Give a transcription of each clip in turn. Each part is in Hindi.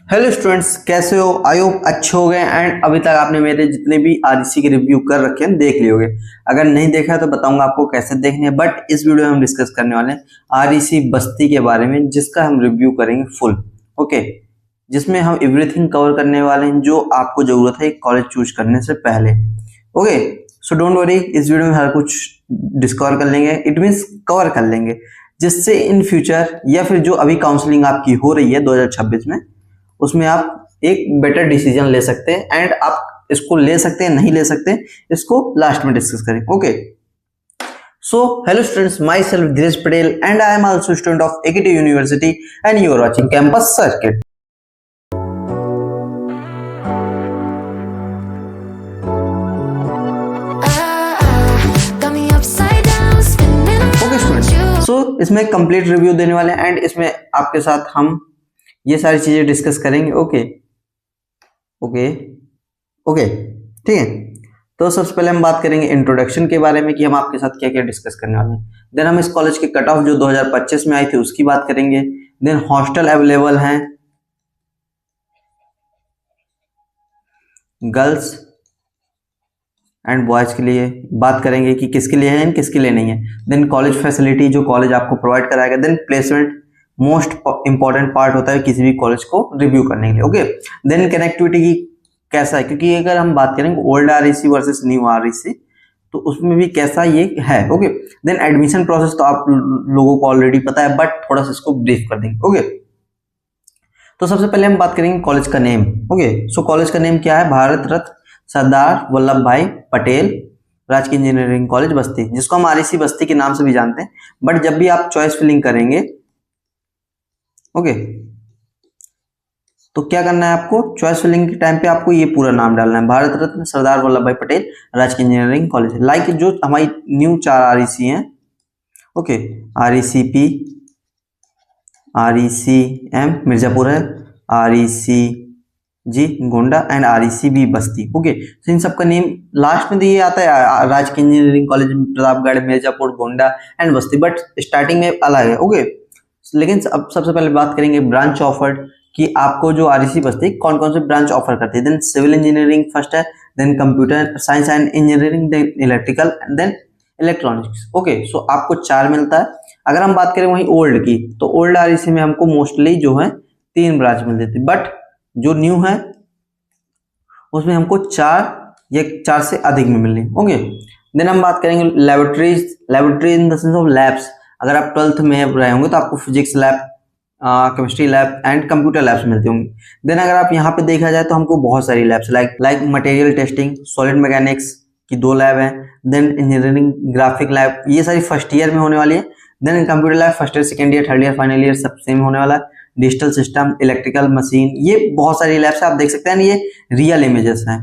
हेलो स्टूडेंट्स, कैसे हो? आई होप अच्छे हो गए एंड अभी तक आपने मेरे जितने भी आरईसी के रिव्यू कर रखे हैं देख लिए होंगे। अगर नहीं देखा तो बताऊंगा आपको कैसे देखने हैं। बट इस वीडियो में हम डिस्कस करने वाले हैं आरईसी बस्ती के बारे में, जिसका हम रिव्यू करेंगे फुल। ओके, जिसमें हम एवरीथिंग कवर करने वाले हैं जो आपको जरूरत है कॉलेज चूज करने से पहले। ओके, सो डोंट वरी, इस वीडियो में हर कुछ डिस्कवर कर लेंगे, इट मीन्स कवर कर लेंगे, जिससे इन फ्यूचर या फिर जो अभी काउंसलिंग आपकी हो रही है 2026 में, उसमें आप एक बेटर डिसीजन ले सकते हैं। एंड आप इसको ले सकते हैं, नहीं ले सकते, इसको लास्ट में डिस्कस करेंगे। Okay, so hello students, myself Dheeraj Patel and I am also student of AKT university and you are watching campus circuit. Okay students, so इसमें कंप्लीट रिव्यू देने वाले हैं एंड इसमें आपके साथ हम ये सारी चीजें डिस्कस करेंगे। ओके ओके ओके, ठीक है। तो सबसे पहले हम बात करेंगे इंट्रोडक्शन के बारे में कि हम आपके साथ क्या क्या डिस्कस करने वाले हैं। देन हम इस कॉलेज के कट ऑफ जो 2025 में आई थी उसकी बात करेंगे। देन हॉस्टल अवेलेबल हैं गर्ल्स एंड बॉयज के लिए, बात करेंगे कि किसके लिए है एंड किसके लिए नहीं है। देन कॉलेज फैसिलिटी जो कॉलेज आपको प्रोवाइड कराएगा। Then placement, most important part होता है किसी भी कॉलेज को रिव्यू करने के लिए। ओके, देन कनेक्टिविटी की कैसा है, क्योंकि अगर हम बात करेंगे old REC versus new REC तो उसमें भी कैसा ये है। ओके, देन एडमिशन प्रोसेस तो आप लोगों को ऑलरेडी पता है, बट थोड़ा सा इसको ब्रीफ कर देंगे। ओके, तो सबसे पहले हम बात करेंगे कॉलेज का नेम। ओके, सो कॉलेज का नेम क्या है? भारत रत्न सरदार वल्लभ भाई पटेल राजकीय इंजीनियरिंग कॉलेज बस्ती, जिसको हम आरईसी बस्ती के नाम से भी जानते हैं। बट जब भी आप चॉइस फिलिंग करेंगे, ओके, तो क्या करना है आपको? चॉइस फिलिंग के टाइम पे आपको ये पूरा नाम डालना है, भारत रत्न सरदार वल्लभ भाई पटेल राजकीय इंजीनियरिंग कॉलेज। लाइक जो हमारी न्यू 4 आरईसी हैं, ओके, आरईसीपी, आरईसीएम मिर्जापुर है, REC ji Gonda and आरईसीबी Basti. Okay, तो इन सबका नेम लास्ट में दिए आता है राजकीय engineering college Pratapgarh, Mirzapur, Gonda and Basti, but starting में अलग है। ओके, लेकिन अब सबसे पहले बात करेंगे ब्रांच ऑफर्ड कि आपको जो आरईसी बस्ती कौन कौन से ब्रांच ऑफर करती है। देन सिविल इंजीनियरिंग फर्स्ट है, then computer science and engineering, then electrical, then electronics. Okay, so आपको 4 मिलता है। अगर हम बात करें वहीं ओल्ड की, तो ओल्ड आरईसी में हमको मोस्टली जो है 3 ब्रांच मिलती थी, बट जो न्यू है उसमें हमको 4 या 4 से अधिक में मिल रही। ओके, देन हम बात करेंगे laboratory in the sense of labs. अगर आप 12th में रहे होंगे तो आपको physics lab, chemistry lab and computer labs मिलती होंगी। देन अगर आप यहाँ पे देखा जाए तो हमको बहुत सारी labs like material testing, solid mechanics की 2 लैब है। देन इंजीनियरिंग ग्राफिक लैब, ये सारी फर्स्ट ईयर में होने वाली है। Then computer lab first year, second year, third year, final year सब सेम होने वाला है। डिजिटल सिस्टम, इलेक्ट्रिकल मशीन, ये बहुत सारी लैब्स आप देख सकते हैं। ये रियल इमेजेस हैं।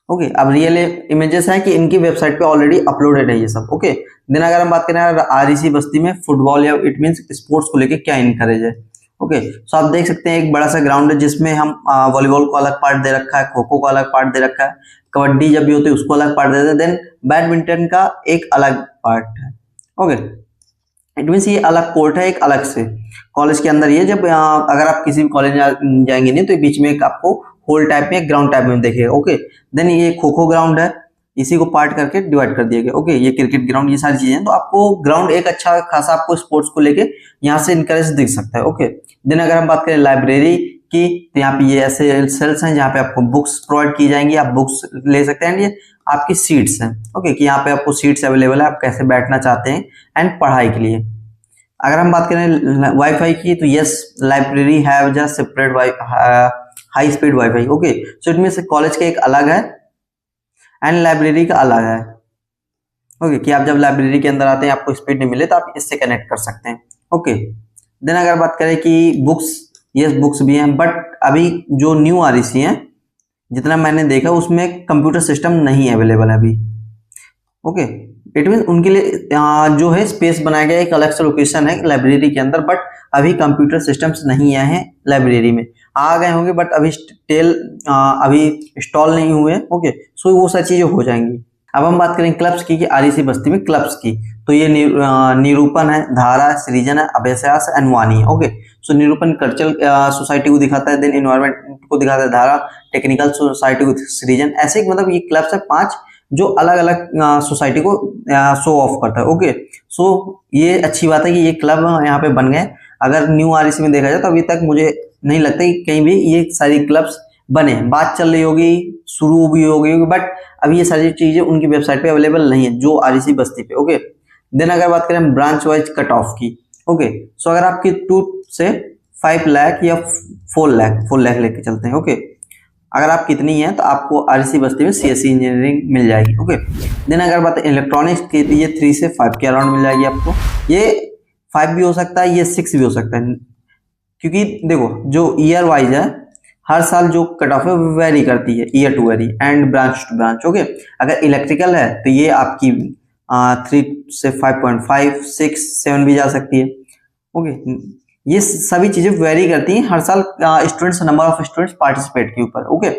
ओके, अब रियल इमेजेस हैं कि इनकी वेबसाइट पे ऑलरेडी अपलोडेड है ये सब। ओके, देन अगर हम बात करें आरईसी बस्ती में फुटबॉल या इट मींस स्पोर्ट्स को लेके क्या इनकरेज है। ओके, सो आप देख सकते हैं एक बड़ा सा ग्राउंड है जिसमें हम वॉलीबॉल को अलग पार्ट दे रखा है, खो खो को अलग पार्ट दे रखा है, कबड्डी जब भी होती है उसको अलग पार्ट देते हैं, देन बैडमिंटन का एक अलग पार्ट है। ओके, इट मीन्स ये अलग कोर्ट है एक अलग से कॉलेज के अंदर। ये जब अगर आप किसी भी कॉलेज जाएंगे नहीं तो बीच में एक आपको होल टाइप में, एक ग्राउंड टाइप में देखिएगा। ओके, देन ये खो खो ग्राउंड है, इसी को पार्ट करके डिवाइड कर दिया गया। ओके, ये क्रिकेट ग्राउंड, ये सारी चीजें, तो आपको ग्राउंड एक अच्छा खासा आपको स्पोर्ट्स को लेके यहाँ से इनकरेज दिख सकता है। ओके, देन अगर हम बात करें लाइब्रेरी की, तो यहाँ पे ये ऐसे सेल्स हैं जहाँ पे आपको बुक्स प्रोवाइड की जाएंगी, आप बुक्स ले सकते हैं। ये आपकी सीट्स हैं। ओके, कि यहाँ पे आपको सीट्स अवेलेबल है, आप कैसे बैठना चाहते हैं एंड पढ़ाई के लिए। अगर हम बात करें वाईफाई की, तो yes, library have just separate high speed wifi. Okay, so it means college का एक अलग है एंड लाइब्रेरी का अलग है। ओके, कि आप जब लाइब्रेरी के अंदर आते हैं आपको स्पीड नहीं मिले तो आप इससे कनेक्ट कर सकते हैं। ओके, देन अगर बात करें कि बुक्स, यस बुक्स भी हैं, बट अभी जो न्यू आरईसी हैं जितना मैंने देखा उसमें कंप्यूटर सिस्टम नहीं अवेलेबल है अभी। ओके, इट मीन उनके लिए जो है स्पेस बनाया गया, एक अलग से लोकेशन है लाइब्रेरी के अंदर, बट अभी कंप्यूटर सिस्टम्स नहीं आए हैं लाइब्रेरी में। आ गए होंगे बट अभी अभी इंस्टॉल नहीं हुए। ओके, सो वो सारी चीजें हो जाएंगी। अब हम बात करें क्लब्स की कि आरईसी बस्ती में क्लब्स की, तो ये निरूपण है, धारा, सृजन है, अभ्यास है, अनुवानी है। ओके, सो निरूपण कल्चरल सोसाइटी को दिखाता है, देन इन्वायरमेंट को दिखाता है धारा, टेक्निकल सोसाइटी को सृजन। ऐसे मतलब ये क्लब्स है 5 जो अलग अलग सोसाइटी को शो ऑफ करता है। ओके, सो ये अच्छी बात है कि ये क्लब यहाँ पे बन गए। अगर न्यू आरईसी में देखा जाए तो अभी तक मुझे नहीं लगता कि कहीं भी ये सारी क्लब्स बने, बात चल रही होगी, शुरू भी हो गई होगी, बट अभी ये सारी चीजें उनकी वेबसाइट पे अवेलेबल नहीं है जो आरईसी बस्ती पे। ओके, देन अगर बात करें ब्रांच वाइज कट ऑफ की, ओके, सो अगर आपकी 2 से 5 लाख या 4 लाख लेके चलते हैं। ओके, अगर आप कितनी है तो आपको आरईसी बस्ती में सीएससी इंजीनियरिंग मिल जाएगी। ओके, देन अगर बात इलेक्ट्रॉनिक्स की तो ये 3 से 5 के अराउंड मिल जाएगी आपको। ये 5 भी हो सकता है, ये 6 भी हो सकता है, क्योंकि देखो जो ईयर वाइज है हर साल जो कट ऑफ है वो वेरी करती है, year to year and branch to branch. Okay, अगर इलेक्ट्रिकल है तो ये आपकी 3 से 5.5, 6, 7 भी जा सकती है। ओके, ये सभी चीजें वेरी करती हैं हर साल students, number of students participate के ऊपर। ओके,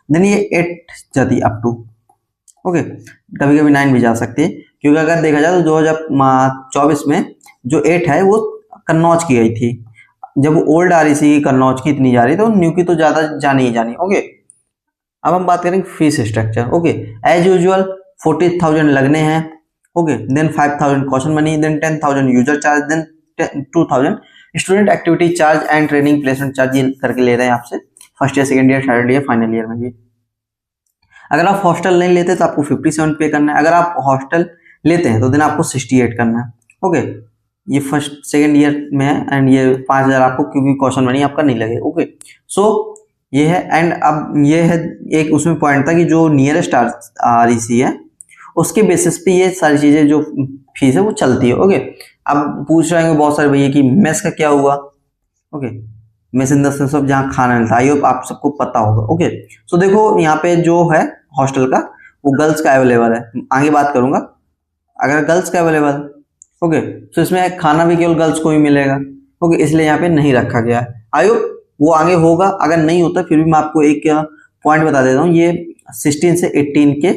देन ये 8 जाती है अप टू। ओके, कभी कभी 9 भी जा सकती है, क्योंकि अगर देखा जाए तो 2024 में जो 8 है वो कन्नौज की गई थी। जब ओल्ड आरईसी कन्नौज की इतनी जा रही तो न्यू की तो ज्यादा जानी ही जानी। ओके, अब हम बात करेंगे fees structure. Okay, as usual 40,000 लगने हैं। Okay, then 5,000 caution money, then 10,000 user charge, then 2,000 student activity charge and training placement charge ये करके ले रहे हैं आपसे first year, second year, third year, final year में भी। अगर आप हॉस्टल नहीं लेते तो आपको 57 पे करना है, अगर आप हॉस्टल लेते हैं तो देन आपको 68 करना है। ओके, ये फर्स्ट सेकंड ईयर में है एंड ये 5,000 आपको, क्योंकि क्वेश्चन मनी आपका नहीं लगे। ओके, सो ये है। एंड अब ये है एक उसमें पॉइंट था कि जो नियरेस्ट आरईसी है उसके बेसिस पे ये सारी चीजें जो फीस है वो चलती है। ओके, अब पूछ रहे हैं बहुत सारे भैया कि मेस का क्या हुआ। Okay, mess in the sense of जहाँ खाना मिलता है, आई होप आप सबको पता होगा। ओके, सो देखो यहाँ पे जो है हॉस्टल का वो गर्ल्स का अवेलेबल है, आगे बात करूंगा। अगर गर्ल्स का अवेलेबल, ओके, तो इसमें खाना भी केवल गर्ल्स को ही मिलेगा। ओके, इसलिए यहाँ पे नहीं रखा गया है। आई होप वो आगे होगा, अगर नहीं होता फिर भी मैं आपको एक पॉइंट बता देता हूँ, ये 16 से 18 के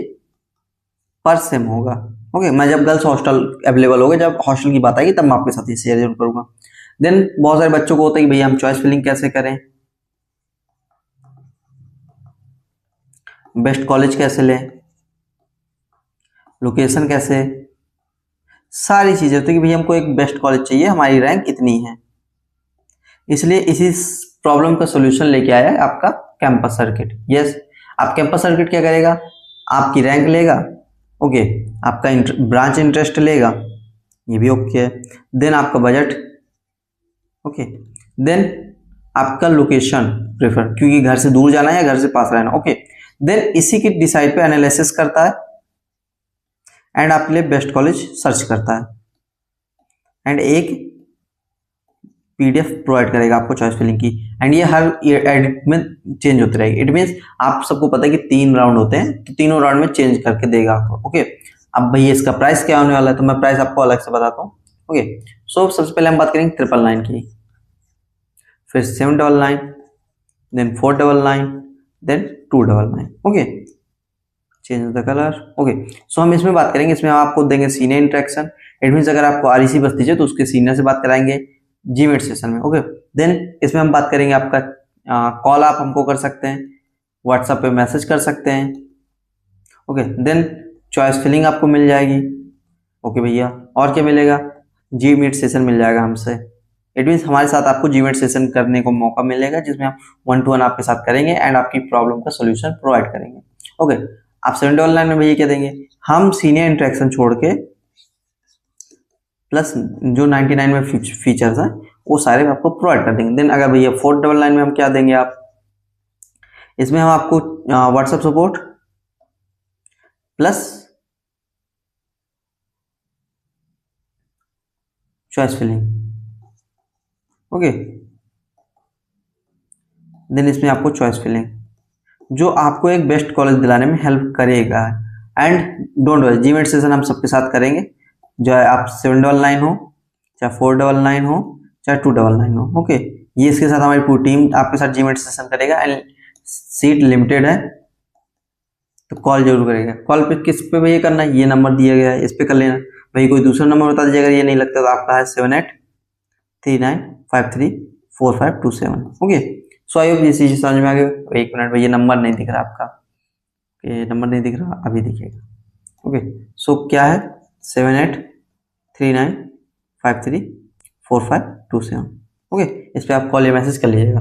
पर सेम होगा। ओके, मैं जब गर्ल्स हॉस्टल अवेलेबल होगा, जब हॉस्टल की बात आएगी तब मैं आपके साथ ये शेयर जरूर करूंगा। देन बहुत सारे बच्चों को होता है कि भैया हम चॉइस फिलिंग कैसे करें, बेस्ट कॉलेज कैसे लें, लोकेशन कैसे, सारी चीजें होती है कि भैया हमको एक बेस्ट कॉलेज चाहिए, हमारी रैंक इतनी है। इसलिए इसी प्रॉब्लम का सोल्यूशन लेके आया है आपका कैंपस सर्किट। यस, आप कैंपस सर्किट क्या करेगा, आपकी रैंक लेगा। ओके, आपका ब्रांच इंटरेस्ट लेगा, ये भी ओके है। देन आपका बजट, ओके, देन आपका लोकेशन प्रेफर, क्योंकि घर से दूर जाना है या घर से पास रहना। ओके, देन इसी की डिसाइड पे एनालिसिस करता है एंड आपके लिए बेस्ट कॉलेज सर्च करता है एंड एक पीडीएफ प्रोवाइड करेगा आपको चॉइस फिलिंग की। एंड ये हर एडिट में चेंज होती रहेगी। इट मीन्स आप सबको पता है कि 3 राउंड होते हैं, तो तीनों राउंड में चेंज करके देगा आपको। ओके, अब भैया इसका प्राइस क्या होने वाला है, तो मैं प्राइस आपको अलग से बताता हूँ। ओके, सो सबसे पहले हम बात करेंगे 999 की, फिर 799, then 499, then 299। Okay, change the colour. Okay, so हम इसमें बात करेंगे, इसमें हम आपको देंगे सीनियर इंटरेक्शन। इट मीन्स अगर आपको आरईसी बस्ती चाहिए तो उसके सीनियर से बात कराएंगे जीमेट सेशन में। ओके, देन इसमें हम बात करेंगे आपका कॉल आप हमको कर सकते हैं, व्हाट्सएप पे मैसेज कर सकते हैं। ओके, देन चॉइस फिलिंग आपको मिल जाएगी। ओके भैया, और क्या मिलेगा, जीमेट सेशन मिल जाएगा हमसे। इट मीन्स हमारे साथ आपको जीमेट सेशन करने को मौका मिलेगा, जिसमें हम 1-to-1 आपके साथ करेंगे एंड आपकी प्रॉब्लम का सोल्यूशन प्रोवाइड करेंगे। ओके, आप 799 में भैया क्या देंगे, हम सीनियर इंटरेक्शन छोड़ के प्लस जो 99 में फीचर्स हैं वो सारे आपको प्रोवाइड कर देंगे। देन अगर भैया 499 में हम क्या देंगे, आप इसमें हम आपको WhatsApp support plus choice filling. Okay, then इसमें आपको चॉइस फिलिंग जो आपको एक बेस्ट कॉलेज दिलाने में हेल्प करेगा। And don't worry, GMAT session हम सबके साथ करेंगे, जो है आप 799 हो चाहे 499 हो चाहे 299 हो। ओके, ये इसके साथ हमारी पूरी टीम आपके साथ जीमेट सेशन करेगा एंड सीट लिमिटेड है। तो कॉल जरूर करेगा। कॉल पे किस पे भैया करना है, ये नंबर दिया गया है इस पे कर लेना। भाई कोई दूसरा नंबर बता दीजिए अगर ये नहीं लगता तो आपका है 7839534527। ओके, सो आई होप ये चीज समझ में आ गई। एक मिनट भैया नंबर नहीं दिख रहा आपका, नंबर नहीं दिख रहा, अभी दिखेगा। ओके, सो क्या है 7839534527। ओके, इस पे आप कॉल या मैसेज कर लीजिएगा।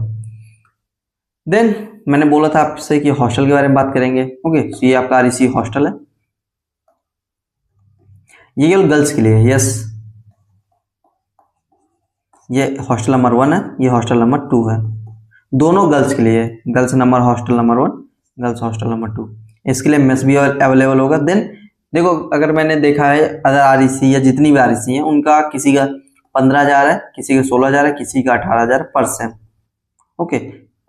देन मैंने बोला था आपसे कि हॉस्टल के बारे में बात करेंगे। ओके, सो ये आपका आरईसी हॉस्टल है, ये केवल गर्ल्स के लिए है। यस, ये हॉस्टल नंबर 1 है, ये हॉस्टल नंबर 2 है, दोनों गर्ल्स के लिए। Girls number hostel number 1, girls hostel number 2। इसके लिए मेस भी अवेलेबल होगा। देन देखो, अगर मैंने देखा है अदर आरईसी या जितनी भी आरईसी हैं उनका किसी का 15,000 है, किसी का 16,000 है, किसी का 18,000 पर सेम। ओके,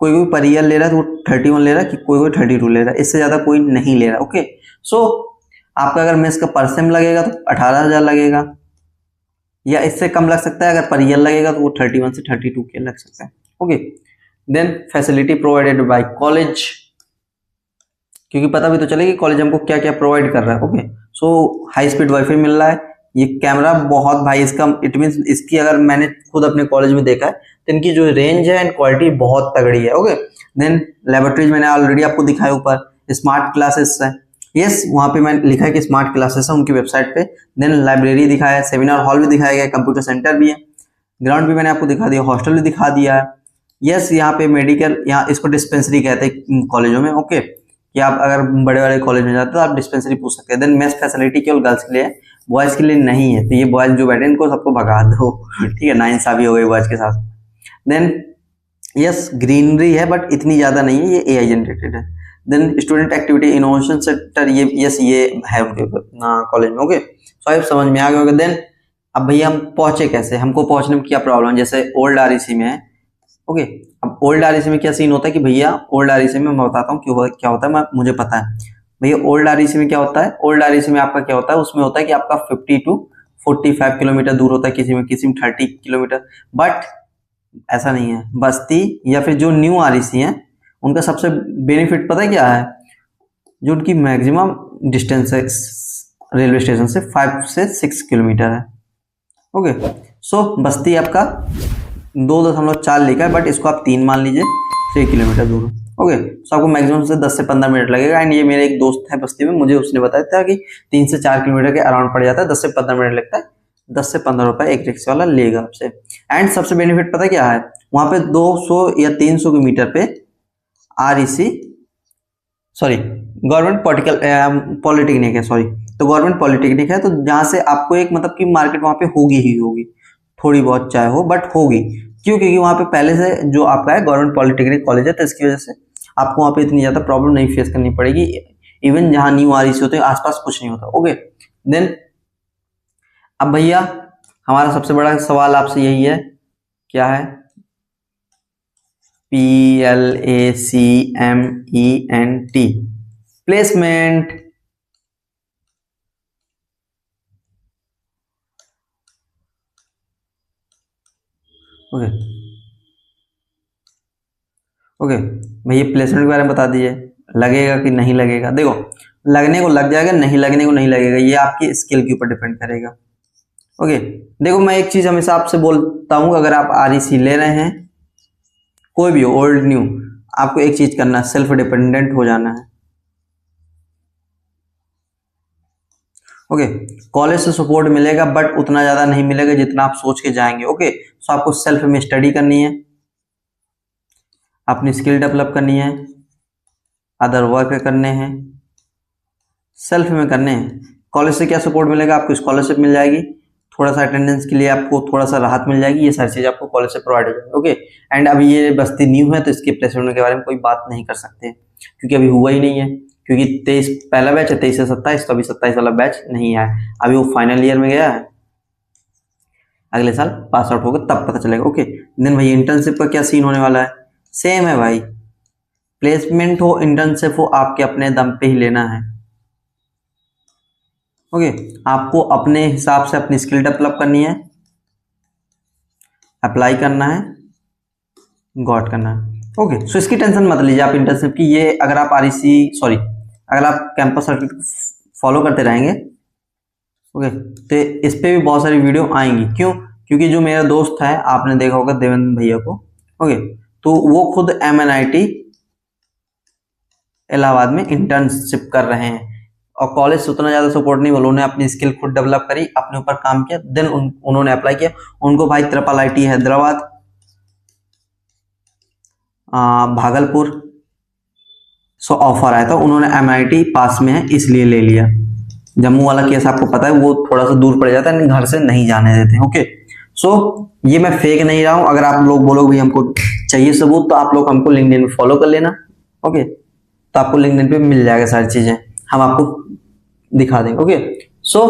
कोई पर ईयर ले रहा है तो वो 31 ले रहा है, कि कोई 32 ले रहा है, इससे ज्यादा कोई नहीं ले रहा। ओके, सो आपका अगर मेस का पर सेम लगेगा तो 18,000 लगेगा, या इससे कम लग सकता है। अगर पर ईयर लगेगा तो वो 31 से 32 के लग सकता है। Okay, then facility provided by college, क्योंकि पता भी तो चले कि कॉलेज हमको क्या क्या प्रोवाइड कर रहा है। ओके, सो हाई स्पीड वाईफाई मिल रहा है, ये कैमरा बहुत भाई इसका इट मीन इसकी अगर मैंने खुद अपने कॉलेज में देखा है तो इनकी जो रेंज है एंड क्वालिटी बहुत तगड़ी है। ओके, देन लेबोरेटरीज मैंने ऑलरेडी आपको दिखाया ऊपर, स्मार्ट क्लासेस है। यस, वहां पे मैंने लिखा है कि स्मार्ट क्लासेस है उनकी वेबसाइट पे। देन लाइब्रेरी दिखाया है, सेमिनार हॉल भी दिखाया गया, कंप्यूटर सेंटर भी है, ग्राउंड भी मैंने आपको दिखा दिया, हॉस्टल भी दिखा दिया है। यस, यहाँ पे मेडिकल, यहाँ इसको डिस्पेंसरी कहते हैं कॉलेजों में। ओके, कि आप अगर बड़े बड़े कॉलेज में जाते हो तो आप डिस्पेंसरी पूछ सकते हैं। देन मेस फैसिलिटी केवल गर्ल्स के लिए है, बॉयज के लिए नहीं है। तो ये बॉयज जो बैठे इनको सबको भगा दो, ठीक है, नाइंसाफी हो गई बॉयज के साथ। देन यस, ग्रीनरी है बट इतनी ज्यादा नहीं है, ये एआई जनरेटेड है। Then student activity innovation centre, ये यस ये है उनके कॉलेज में। ओके, सो आप समझ में आ गया होगा। देन अब भैया हम पहुंचे कैसे, हमको पहुंचने में क्या प्रॉब्लम, जैसे ओल्ड आरईसी में है। ओके, अब ओल्ड आरईसी में क्या सीन होता है कि भैया ओल्ड आरईसी में मैं बताता हूँ क्या होता है, मुझे पता है भैया। ओल्ड आरईसी में क्या होता है, ओल्ड आरईसी में आपका क्या होता है, उसमें होता है कि आपका 50 to 45 किलोमीटर दूर होता है, किसी में 30 किलोमीटर। बट ऐसा नहीं है, बस्ती या फिर जो न्यू आरईसी है उनका सबसे बेनिफिट पता है क्या है, जो उनकी मैक्सिमम डिस्टेंस है रेलवे स्टेशन से 5 से 6 किलोमीटर है। ओके, सो बस्ती आपका 2.4 लिखा है बट इसको आप 3 मान लीजिए, 3 किलोमीटर दूर। ओके, सो आपको मैक्सिमम से 10 से 15 मिनट लगेगा। एंड ये मेरे एक दोस्त है बस्ती में, मुझे उसने बताया था कि 3 से 4 किलोमीटर के अराउंड पड़ जाता है, 10 से 15 मिनट लगता है, 10 से 15 रुपए एक रिक्शा वाला लेगा आपसे। एंड सबसे बेनिफिट पता क्या है, वहां पे 200 या 300 मीटर पे आरईसी सॉरी गवर्नमेंट पॉलिटेक्निक है, सॉरी, तो गवर्नमेंट पॉलिटेक्निक है, तो जहां से आपको एक मतलब कि मार्केट वहां पे होगी ही होगी, थोड़ी बहुत चाहे हो बट होगी। क्यों, क्योंकि वहां पे पहले से जो आपका है गवर्नमेंट पॉलिटेक्निक कॉलेज है, तो इसकी वजह से आपको वहां पे इतनी ज्यादा प्रॉब्लम नहीं फेस करनी पड़ेगी। इवन जहां न्यू आरईसी होते हैं आसपास कुछ नहीं होता। ओके, देन अब भैया हमारा सबसे बड़ा सवाल आपसे यही है, क्या है, PLACMENT, प्लेसमेंट। ओके ओके भैया प्लेसमेंट के बारे में बता दीजिए, लगेगा कि नहीं लगेगा। देखो, लगने को लग जाएगा, नहीं लगने को नहीं लगेगा, ये आपकी स्किल के ऊपर डिपेंड करेगा। ओके, देखो मैं एक चीज हमेशा आपसे बोलता हूं, अगर आप आरईसी ले रहे हैं कोई भी हो, ओल्ड न्यू, आपको एक चीज करना है, सेल्फ डिपेंडेंट हो जाना है। ओके, कॉलेज से सपोर्ट मिलेगा बट उतना ज्यादा नहीं मिलेगा जितना आप सोच के जाएंगे। ओके, सो आपको सेल्फ में स्टडी करनी है, अपनी स्किल डेवलप करनी है, अदर वर्क करने हैं, सेल्फ में करने हैं। कॉलेज से क्या सपोर्ट मिलेगा, आपको स्कॉलरशिप मिल जाएगी, थोड़ा सा अटेंडेंस के लिए आपको थोड़ा सा राहत मिल जाएगी, ये सारी चीज आपको कॉलेज से प्रोवाइड हो जाएगी। ओके, एंड अभी ये बस्ती न्यू है तो इसके प्लेसमेंट के बारे में कोई बात नहीं कर सकते क्योंकि अभी हुआ ही नहीं है, क्योंकि 23 पहला बैच है, 23 से 27, तो अभी 27 वाला बैच नहीं है, अभी वो फाइनल ईयर में गया है, अगले साल पास आउट होगा तब पता चलेगा। ओके, देन भाई इंटर्नशिप का क्या सीन होने वाला है, सेम है भाई, प्लेसमेंट हो इंटर्नशिप हो आपके अपने दम पे ही लेना है। ओके, आपको अपने हिसाब से अपनी स्किल डेवलप करनी है, अप्लाई करना है, गॉट करना है। ओके, सो इसकी टेंशन मत लीजिए आप इंटर्नशिप की, ये अगर आप आरईसी सॉरी अगर आप कैंपस सर्किट फॉलो करते रहेंगे, ओके, तो इस पे भी बहुत सारी वीडियो आएंगी। क्यों? क्योंकि जो मेरा दोस्त है, आपने देखा होगा देवेंद्र भैया को, ओके, तो वो खुद MNIT इलाहाबाद में इंटर्नशिप कर रहे हैं और कॉलेज से उतना ज्यादा सपोर्ट नहीं, उन्होंने अपनी स्किल खुद डेवलप करी, अपने ऊपर काम किया, देन उन्होंने अप्लाई किया। उनको भाई त्रिपल IIT हैदराबाद, भागलपुर सो ऑफर आया था, उन्होंने MIT पास में है इसलिए ले लिया। जम्मू वाला केस आपको पता है, वो थोड़ा सा दूर पड़ जाता है, घर से नहीं जाने देते। ओके, सो ये मैं फेक नहीं रहा हूं। अगर आप लोग बोलोगे भाई हमको चाहिए सबूत, तो आप लोग हमको लिंक्डइन पे फॉलो कर लेना, ओके, तो आपको लिंक्डइन पे मिल जाएगा सारी चीजें, हम आपको दिखा देंगे। ओके, सो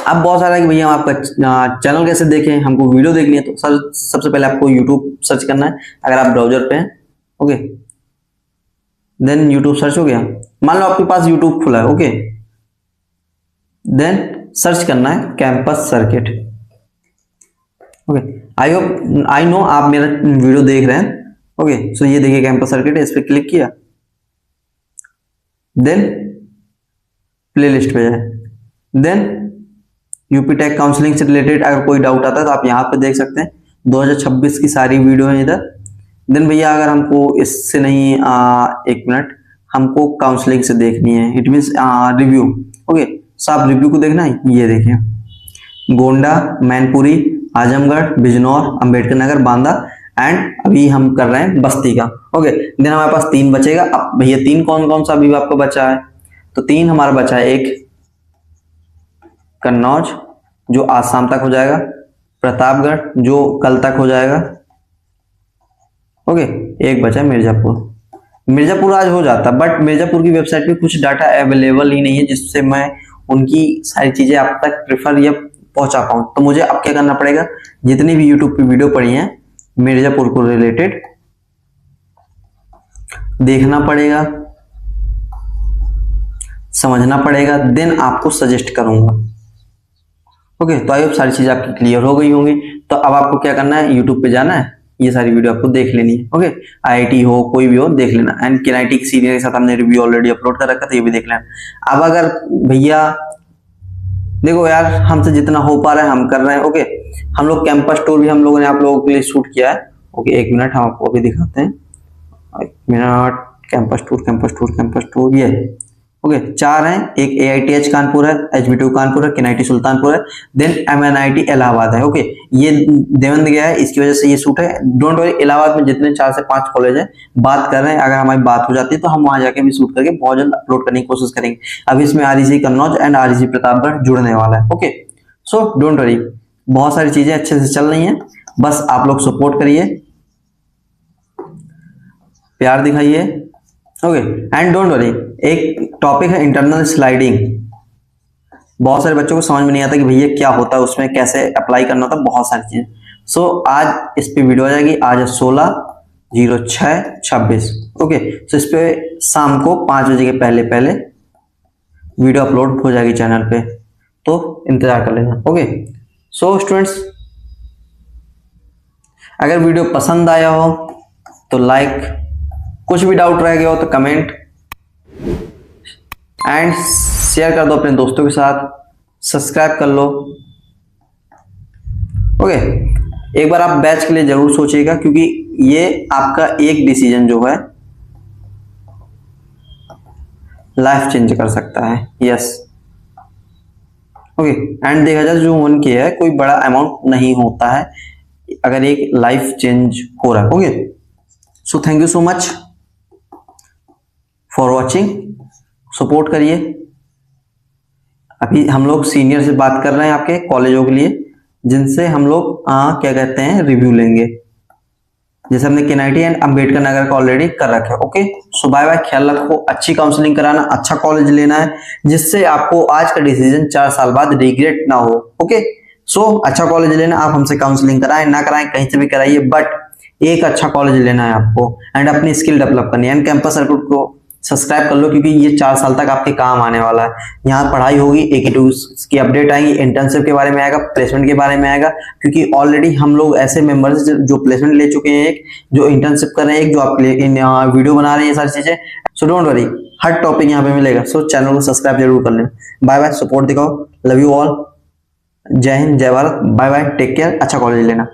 अब बहुत सारा कि भैया हम आपका चैनल कैसे देखें, हमको वीडियो देखनी है, तो सर सबसे पहले आपको यूट्यूब सर्च करना है। अगर आप ब्राउजर पे हैं, ओके, देन यूट्यूब सर्च हो गया, मान लो आपके पास यूट्यूब खुला है, ओके, देन सर्च करना है campus circuit. Okay, I know आप मेरा वीडियो देख रहे हैं। ओके, सो ये देखिए कैंपस सर्किट है, इस पे क्लिक किया, देन प्लेलिस्ट पे जाए, देन यूपी टेक काउंसलिंग से रिलेटेड अगर कोई डाउट आता है तो आप यहाँ पे देख सकते हैं, 2026 की सारी वीडियो है इधर। देन भैया अगर हमको इससे नहीं, एक मिनट, हमको काउंसलिंग से देखनी है, इट मीन्स रिव्यू। ओके, सो आप रिव्यू को देखना है, ये देखिए गोंडा, मैनपुरी, आजमगढ़, बिजनौर, अंबेडकर नगर, बांदा एंड अभी हम कर रहे हैं बस्ती का। ओके, देन हमारे पास 3 बचेगा। अब भैया 3 कौन कौन सा अभी आपको बचा है, तो 3 हमारा बचा है, एक कन्नौज जो आज शाम तक हो जाएगा, प्रतापगढ़ जो कल तक हो जाएगा, ओके, एक बचा मिर्जापुर। मिर्जापुर आज हो जाता, बट मिर्जापुर की वेबसाइट पे कुछ डाटा अवेलेबल ही नहीं है जिससे मैं उनकी सारी चीजें आप तक प्रेफर या पहुंचा पाऊं। तो मुझे अब क्या करना पड़ेगा, जितनी भी यूट्यूब पे वीडियो पड़ी हैं मिर्जापुर को रिलेटेड देखना पड़ेगा, समझना पड़ेगा, देन आपको सजेस्ट करूंगा। ओके, तो आई होप सारी चीज आपकी क्लियर हो गई होंगी। तो अब आपको क्या करना है, यूट्यूब पे जाना है, ये सारी वीडियो आपको देख लेनी है। ओके, IIT हो कोई भी हो देख लेना, एंड किनेटिक सीनियर के साथ हमने रिव्यू ऑलरेडी अपलोड कर रखा था, ये भी देख लेना। अब अगर भैया देखो यार, हमसे जितना हो पा रहा है हम कर रहे हैं। ओके, हम लोग कैंपस टूर भी हम लोगों ने आप लोगों के लिए शूट किया है। ओके, एक मिनट हम आपको अभी दिखाते हैं, एक minute, campus tour campus tour campus tour, ये ओके 4 हैं, एक AITH कानपुर है, HBTU कानपुर है, KNIT सुल्तानपुर है, देन MNIT इलाहाबाद है। ओके, ये देवेंद्र गया है, इसकी वजह से ये सूट है। डोंट वरी, इलाहाबाद में जितने 4 से 5 कॉलेज है बात कर रहे हैं, अगर हमारी बात हो जाती है तो हम वहां जाके भी शूट करके बहुत जल्द अपलोड करने की कोशिश करेंगे। अभी इसमें REC Kannauj and REC Pratapgarh जुड़ने वाला है। ओके, सो डोंट वरी, बहुत सारी चीजें अच्छे से चल रही हैं, बस आप लोग सपोर्ट करिए, प्यार दिखाइए। ओके, एंड डोंट वरी, एक टॉपिक है इंटरनल स्लाइडिंग। बहुत सारे बच्चों को समझ में नहीं आता कि भैया क्या होता है, उसमें कैसे अप्लाई करना होता है, बहुत सारी चीजें। सो आज इस पे वीडियो आ जाएगी, आज है 16/06/26। ओके, सो इस पे शाम को 5 बजे के पहले पहले वीडियो अपलोड हो जाएगी चैनल पे, तो इंतजार कर लेना। ओके, सो स्टूडेंट्स, अगर वीडियो पसंद आया हो तो लाइक, कुछ भी डाउट रह गया हो तो कमेंट एंड शेयर कर दो अपने दोस्तों के साथ, सब्सक्राइब कर लो। ओके, एक बार आप बैच के लिए जरूर सोचिएगा, क्योंकि ये आपका एक डिसीजन जो है लाइफ चेंज कर सकता है। यस, ओके, एंड देखा जाए जो 1K है कोई बड़ा अमाउंट नहीं होता है अगर एक लाइफ चेंज हो रहा है। Okay, so thank you so much for watching, support करिए। अभी हम लोग सीनियर से बात कर रहे हैं आपके कॉलेजों के लिए, जिनसे हम लोग क्या कहते हैं रिव्यू लेंगे, जैसे हमने KNIT एंड अंबेडकर नगर का ऑलरेडी कर रखा है। ओके, सो बाय बाय, ख्याल रखो, अच्छी काउंसलिंग कराना, अच्छा कॉलेज लेना है, जिससे आपको आज का डिसीजन 4 साल बाद रिग्रेट ना हो। ओके, सो अच्छा कॉलेज लेना, आप हमसे काउंसलिंग कराएं ना कराएं, कहीं से भी कराइए, बट एक अच्छा कॉलेज लेना है आपको एंड अपनी स्किल डेवलप करनी है एंड कैंपस सर्किट को सब्सक्राइब कर लो, क्योंकि ये 4 साल तक आपके काम आने वाला है। यहाँ पढ़ाई होगी, AQ2 की अपडेट आएंगी, इंटर्नशिप के बारे में आएगा, प्लेसमेंट के बारे में आएगा, क्योंकि ऑलरेडी हम लोग ऐसे मेंबर्स जो प्लेसमेंट ले चुके हैं, एक जो इंटर्नशिप कर रहे हैं, एक जो आपके लिए वीडियो बना रहे हैं, ये सारी चीजें। So don't worry, her topic यहाँ पे मिलेगा। सो चैनल को सब्सक्राइब जरूर कर लें। बाय बाय, सपोर्ट दिखाओ, लव यू ऑल, जय हिंद, जय Bharat, bye bye, take care, अच्छा कॉलेज लेना।